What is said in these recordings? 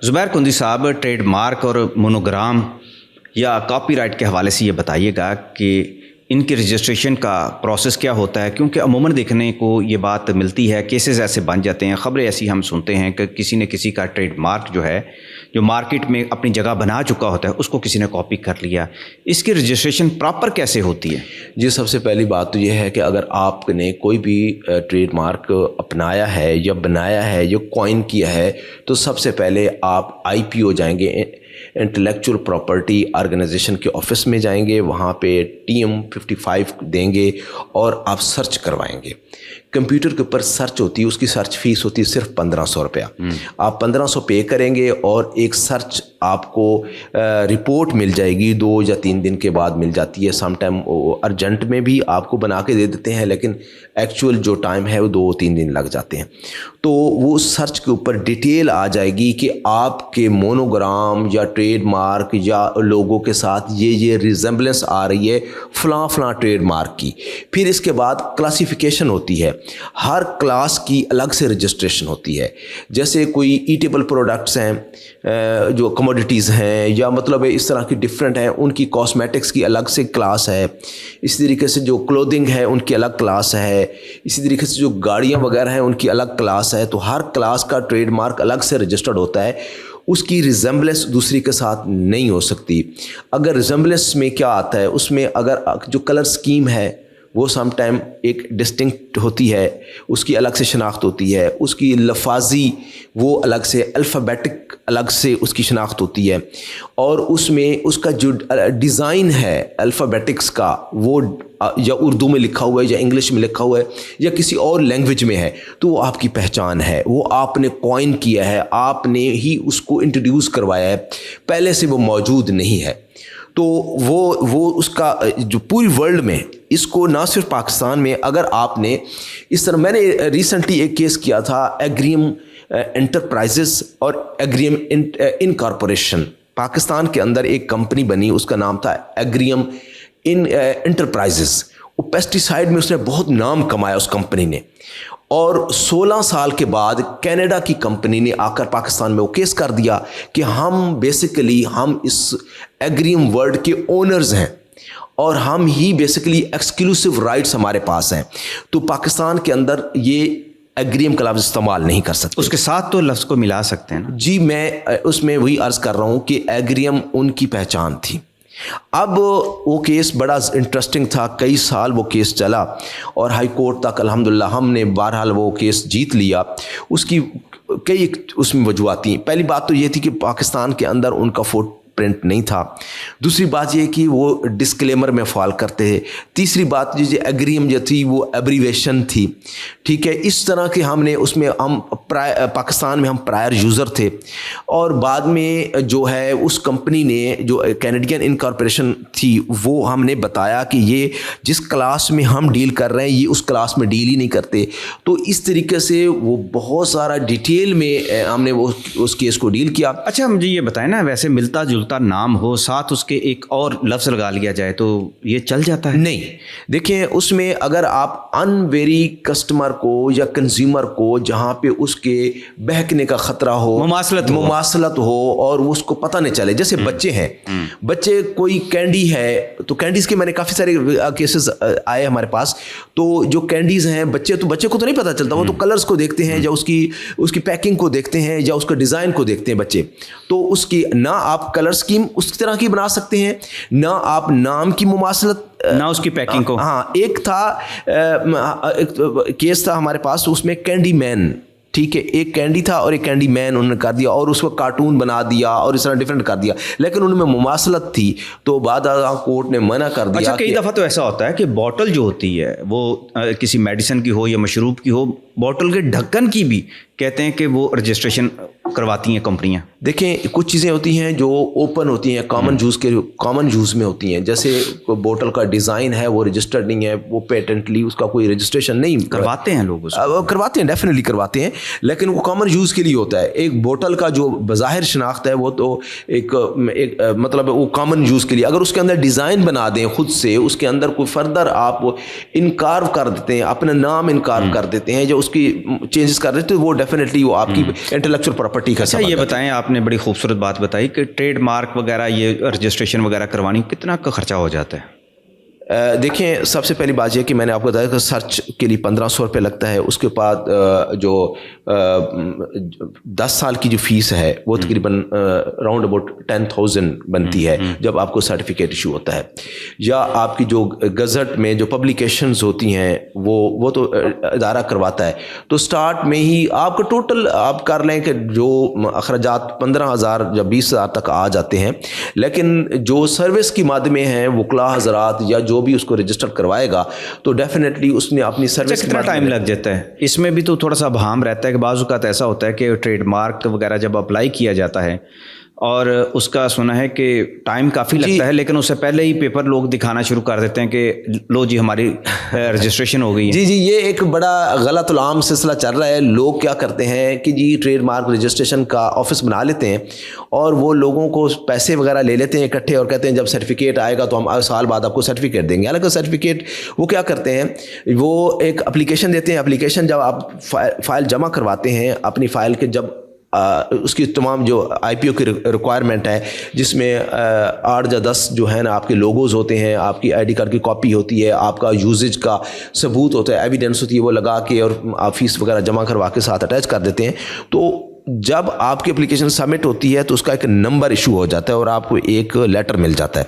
ज़ुबैर कुंदी साहब, trade mark और monogram या कॉपीराइट के हवाले से ये बताइएगा कि इनके रजिस्ट्रेशन का प्रोसेस क्या होता है, क्योंकि अमूमन देखने को ये बात मिलती है, केसेस ऐसे बन जाते हैं, ख़बरें ऐसी हम सुनते हैं कि किसी ने किसी का ट्रेड मार्क जो है, जो मार्केट में अपनी जगह बना चुका होता है, उसको किसी ने कॉपी कर लिया। इसकी रजिस्ट्रेशन प्रॉपर कैसे होती है? जी, सबसे पहली बात तो ये है कि अगर आपने कोई भी ट्रेड मार्क अपनाया है या बनाया है या कॉइन किया है, तो सबसे पहले आप IPO जाएंगे, इंटेलेक्चुअल प्रॉपर्टी ऑर्गेनाइजेशन के ऑफिस में जाएंगे, वहाँ पे TM 55 देंगे और आप सर्च करवाएंगे। कंप्यूटर के ऊपर सर्च होती है, उसकी सर्च फीस होती है सिर्फ 1500 रुपया। आप 1500 पे करेंगे और एक सर्च आपको रिपोर्ट मिल जाएगी, 2 या 3 दिन के बाद मिल जाती है। सम टाइम अर्जेंट में भी आपको बना के दे देते हैं, लेकिन एक्चुअल जो टाइम है वो 2-3 दिन लग जाते हैं। तो वो सर्च के ऊपर डिटेल आ जाएगी कि आपके मोनोग्राम या ट्रेड मार्क या लोगों के साथ ये रिजेंबलेंस आ रही है फलां ट्रेड मार्क की। फिर इसके बाद क्लासिफिकेशन होती है, हर क्लास की अलग से रजिस्ट्रेशन होती है। जैसे कोई ईटेबल प्रोडक्ट्स हैं, जो कमोडिटीज़ हैं, या मतलब इस तरह की डिफरेंट हैं, उनकी कॉस्मेटिक्स की अलग से क्लास है। इसी तरीके से जो क्लोथिंग है उनकी अलग क्लास है। इसी तरीके से जो गाड़ियाँ वगैरह हैं उनकी अलग क्लास है। तो हर क्लास का ट्रेडमार्क अलग से रजिस्टर्ड होता है, उसकी रिजेंबलेंस दूसरी के साथ नहीं हो सकती। अगर रिजेंबलेंस में क्या आता है, उसमें अगर जो कलर स्कीम है वो सम टाइम एक डिस्टिंक्ट होती है, उसकी अलग से शनाख्त होती है, उसकी लफाजी वो अलग से, अल्फ़ाबेटिक अलग से उसकी शनाख्त होती है, और उसमें उसका जो डिज़ाइन है अल्फ़ाबेटिक्स का वो या उर्दू में लिखा हुआ है या इंग्लिश में लिखा हुआ है या किसी और लैंग्वेज में है, तो वो आपकी पहचान है, वो आपने कॉइन किया है, आपने ही उसको इंट्रोड्यूस करवाया है, पहले से वो मौजूद नहीं है। तो वो उसका जो पूरी वर्ल्ड में, इसको ना सिर्फ पाकिस्तान में, अगर आपने इस तरह, मैंने रिसेंटली एक केस किया था एग्रीम एंटरप्राइजेस और एग्रीम इनकॉर्पोरेशन। पाकिस्तान के अंदर एक कंपनी बनी, उसका नाम था एग्रीम एंटरप्राइजेस। वो पेस्टिसाइड में उसने बहुत नाम कमाया उस कंपनी ने, और 16 साल के बाद कनाडा की कंपनी ने आकर पाकिस्तान में वो केस कर दिया कि हम इस एग्रीम वर्ड के ओनर्स हैं और हम ही बेसिकली एक्सक्लूसिव राइट्स हमारे पास हैं। तो पाकिस्तान के अंदर ये एग्रीम का लफ्ज़ इस्तेमाल नहीं कर सकते। उसके साथ तो लफ्ज़ को मिला सकते हैं ना? जी, मैं उसमें वही अर्ज़ कर रहा हूँ कि एग्रीम उनकी पहचान थी। अब वो केस बड़ा इंटरेस्टिंग था, कई साल वो केस चला और हाई कोर्ट तक अल्हम्दुलिल्लाह हमने बहरहाल वो केस जीत लिया। उसकी कई उसमें वजूहात थी। पहली बात तो ये थी कि पाकिस्तान के अंदर उनका फुट प्रिंट नहीं था। दूसरी बात ये कि वो डिस्क्लेमर में फॉल करते थे। तीसरी बात जो एग्रीम जो थी वो एब्रीवेशन थी, ठीक है। इस तरह के हमने उसमें पाकिस्तान में हम प्रायर यूज़र थे, और बाद में जो है उस कंपनी ने, जो कैनेडियन इनकॉर्पोरेशन थी, वो हमने बताया कि ये जिस क्लास में हम डील कर रहे हैं ये उस क्लास में डील ही नहीं करते। तो इस तरीके से वो बहुत सारा डिटेल में हमने वो उस केस को डील किया। अच्छा, मुझे ये बताएं ना, वैसे मिलता जुलता नाम हो, साथ उसके एक और लफ्ज़ लगा लिया जाए तो ये चल जाता है? नहीं, देखें, उसमें अगर आप अनवेरी कस्टमर को या कंज्यूमर को, जहाँ पे उसके बहकने का खतरा हो, मुमासलत हो और वो उसको पता नहीं चले, जैसे बच्चे हैं, बच्चे कोई कैंडी है, तो कैंडीज़ के मैंने काफ़ी सारे केसेस आए हमारे पास। तो जो कैंडीज़ हैं, बच्चे को तो नहीं पता चलता, वो तो कलर्स को देखते हैं या उसकी पैकिंग को देखते हैं या उसका डिज़ाइन को देखते हैं बच्चे। तो उसकी ना आप कलर स्कीम उस तरह की बना सकते हैं, ना आप नाम की मुमासलत, ना उसकी पैकिंग को। हाँ, एक केस था हमारे पास, उसमें कैंडी मैन, ठीक है, एक कैंडी था और एक कैंडी मैन उन्होंने कर दिया और उसको कार्टून बना दिया और इस तरह डिफरेंट कर दिया, लेकिन उनमें मुमासलत थी, तो बाद कोर्ट ने मना कर दिया। अच्छा, कई दफ़ा तो ऐसा होता है कि बॉटल जो होती है वो किसी मेडिसिन की हो या मशरूब की हो, बॉटल के ढक्कन की भी कहते हैं कि वो रजिस्ट्रेशन करवाती हैं कंपनियां। देखें, कुछ चीज़ें होती हैं जो ओपन होती हैं, कॉमन यूज़ में होती हैं। जैसे बोतल का डिज़ाइन है वो रजिस्टर्ड नहीं है, वो पेटेंटली उसका कोई रजिस्ट्रेशन नहीं करवाते हैं लोग उसको। करवाते हैं, डेफिनेटली करवाते हैं, लेकिन वो कॉमन यूज़ के लिए होता है। एक बोतल का जो बज़ाहिर शनाख्त है वो तो एक मतलब वो कॉमन यूज़ के लिए, अगर उसके अंदर डिज़ाइन बना दें खुद से, उसके अंदर कोई फर्दर आप इनकार कर देते हैं, अपना नाम इनकार कर देते हैं, जो اس کی چینجز کر رہے ہیں تو وہ ڈیفینیٹلی وہ آپ کی انٹلیکچوئل پراپرٹی کا اچھا یہ بتائیں, آپ نے بڑی خوبصورت بات بتائی کہ ٹریڈ مارک وغیرہ یہ رجسٹریشن وغیرہ کروانی کتنا کا خرچہ ہو جاتا ہے؟ دیکھیں سب سے پہلی بات یہ کہ میں نے آپ کو بتایا کہ سرچ کے لیے 1500 روپے لگتا ہے. اس کے بعد جو 10 سال کی جو فیس ہے وہ تقریباً راؤنڈ اباؤٹ 10,000 بنتی ہے جب آپ کو سرٹیفکیٹ ایشو ہوتا ہے. یا آپ کی جو گزٹ میں جو پبلیکیشنز ہوتی ہیں وہ تو ادارہ کرواتا ہے. تو سٹارٹ میں ہی آپ کا ٹوٹل آپ کر لیں کہ جو اخراجات 15,000 یا 20,000 تک آ جاتے ہیں. لیکن جو سروس کی مادے ہیں وکلاء حضرات یا جو بھی اس کو رجسٹر کروائے گا تو ڈیفینیٹلی اس نے اپنی سروس. کتنا ٹائم لگ جاتا ہے اس میں بھی؟ تو تھوڑا سا ابہام رہتا ہے کہ بعض اوقات ایسا ہوتا ہے کہ ٹریڈ مارک وغیرہ جب اپلائی کیا جاتا ہے اور اس کا سنا ہے کہ ٹائم کافی لگتا ہے, لیکن اس سے پہلے ہی پیپر لوگ دکھانا شروع کر دیتے ہیں کہ لو جی ہماری رجسٹریشن ہو گئی ہے. جی یہ ایک بڑا غلط العام سلسلہ چل رہا ہے. لوگ کیا کرتے ہیں کہ جی ٹریڈ مارک رجسٹریشن کا آفس بنا لیتے ہیں اور وہ لوگوں کو پیسے وغیرہ لے لیتے ہیں اکٹھے اور کہتے ہیں جب سرٹیفکیٹ آئے گا تو ہم سال بعد آپ کو سرٹیفکیٹ دیں گے. حالانکہ سرٹیفکیٹ وہ کیا کرتے ہیں, وہ ایک اپلیکیشن دیتے ہیں. اپلیکیشن جب آپ فائل جمع کرواتے ہیں اپنی فائل کے, جب اس کی تمام جو آئی پی او کی ریکوائرمنٹ ہے جس میں 8 یا 10 جو ہے نا آپ کے لوگوز ہوتے ہیں, آپ کی آئی ڈی کارڈ کی کاپی ہوتی ہے, آپ کا یوزیج کا ثبوت ہوتا ہے, ایویڈنس ہوتی ہے, وہ لگا کے اور آپ فیس وغیرہ جمع کروا کے ساتھ اٹیچ کر دیتے ہیں. تو جب آپ کی اپلیکیشن سبمٹ ہوتی ہے تو اس کا ایک نمبر ایشو ہو جاتا ہے اور آپ کو ایک لیٹر مل جاتا ہے.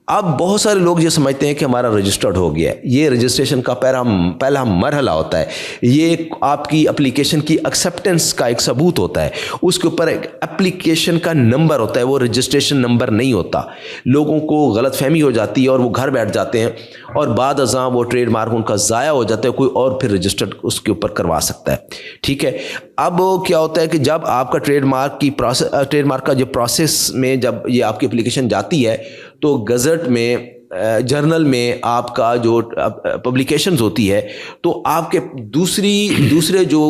اب بہت سارے لوگ یہ سمجھتے ہیں کہ ہمارا رجسٹرڈ ہو گیا ہے. یہ رجسٹریشن کا پہلا مرحلہ ہوتا ہے. یہ آپ کی اپلیکیشن کی ایکسیپٹنس کا ایک ثبوت ہوتا ہے. اس کے اوپر ایک اپلیکیشن کا نمبر ہوتا ہے, وہ رجسٹریشن نمبر نہیں ہوتا. لوگوں کو غلط فہمی ہو جاتی ہے اور وہ گھر بیٹھ جاتے ہیں اور بعد ازاں وہ ٹریڈ مارک ان کا ضائع ہو جاتا ہے, کوئی اور پھر رجسٹرڈ اس کے اوپر کروا سکتا ہے. ٹھیک ہے. اب کیا ہوتا ہے کہ جب آپ کا ٹریڈ مارک کا جو پروسیس میں جب یہ آپ کی اپلیکیشن جاتی ہے تو گزٹ میں جرنل میں آپ کا جو پبلیکیشنز ہوتی ہے تو آپ کے دوسرے جو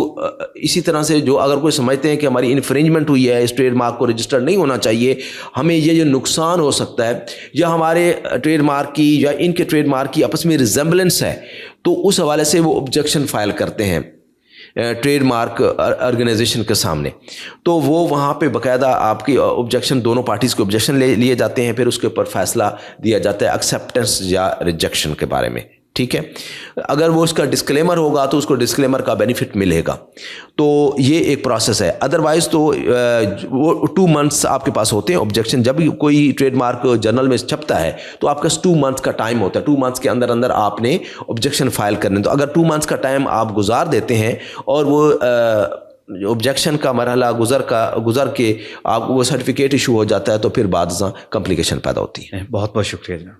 اسی طرح سے جو اگر کوئی سمجھتے ہیں کہ ہماری انفرنجمنٹ ہوئی ہے, اس ٹریڈ مارک کو رجسٹر نہیں ہونا چاہیے, ہمیں یہ نقصان ہو سکتا ہے, یا ہمارے ٹریڈ مارک کی یا ان کے ٹریڈ مارک کی آپس میں ریزمبلنس ہے, تو اس حوالے سے وہ آبجیکشن فائل کرتے ہیں ٹریڈ مارک آرگنائزیشن کے سامنے. تو وہ وہاں پہ باقاعدہ آپ کی آبجیکشن, دونوں پارٹیز کے آبجیکشن لیے جاتے ہیں, پھر اس کے اوپر فیصلہ دیا جاتا ہے ایکسیپٹنس یا ریجیکشن کے بارے میں. ٹھیک ہے. اگر وہ اس کا ڈسکلیمر ہوگا تو اس کو ڈسکلیمر کا بینیفٹ ملے گا. تو یہ ایک پروسیس ہے. ادروائز تو وہ 2 منتھس آپ کے پاس ہوتے ہیں آبجیکشن. جب کوئی ٹریڈ مارک جرنل میں چھپتا ہے تو آپ کا 2 منتھس کا ٹائم ہوتا ہے. 2 منتھس کے اندر آپ نے آبجیکشن فائل کرنے. تو اگر 2 منتھس کا ٹائم آپ گزار دیتے ہیں اور وہ آبجیکشن کا مرحلہ گزر کے آپ وہ سرٹیفکیٹ ایشو ہو جاتا ہے تو پھر بعد ازاں کمپلیکیشن پیدا ہوتی ہے. بہت بہت شکریہ جناب.